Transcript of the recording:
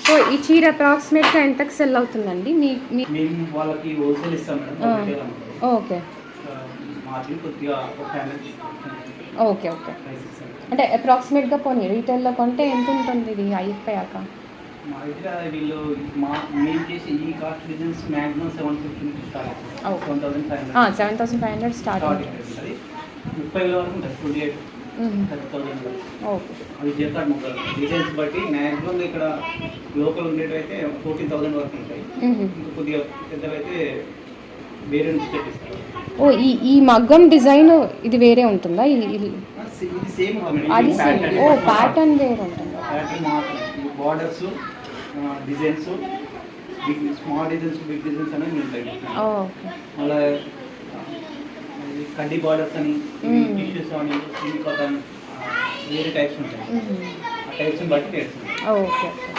So ఈ చీర అప్రాక్సిమేట్గా ఎంతకు సెల్ అవుతుందండి మేము వాళ్ళకి హోల్సేల్ ఇస్తాం మేడం. ఓకే మార్జిన్ కొద్దిగా ఓకే ఓకే. అంటే అప్రాక్సిమేట్గా పోనీ రీటైల్లో కొంటే ఎంత ఉంటుంది ఇది అయిపోయాక? మా దగ్గర వీళ్ళు మేము చేసి ఈ కాస్ట్ డిజైన్స్ మ్యాక్సిమం 750 నుంచి స్టార్ట్ అవుతుంది. 7,500 స్టార్ట్ అవుతుంది. 30,000 వరకు ఉంటుంది. 28,000 వరకు. ఓకే. అవి జెకార్డ్ ముక్కలు డిజైన్స్ బట్టి మ్యాక్సిమం ఇక్కడ లోకల్ ఉండేవి అయితే 14,000 వరకు ఉంటాయి. కొద్దిగా పెద్దవైతే వేరే నుంచి తెప్పిస్తారు. ఓ ఈ మగ్గం డిజైన్ ఇది వేరే ఉంటుందా? ఇది సేమ్ అది సేమ్. ఓ ప్యాటర్న్ వేరే ఉంటుందా? ప్యాటర్న్ మాత్రం borders designs big small designs big designs అనేవి ఉంటాయి. ఓకే. మళ్ళీ కడ్డీ బార్డర్స్ అని టిష్యూస్ అని కాటన్ వేరే టైప్స్ ఉంటాయి. ఆ టైప్స్ని బట్టి తెలుస్తుంది. ఓకే.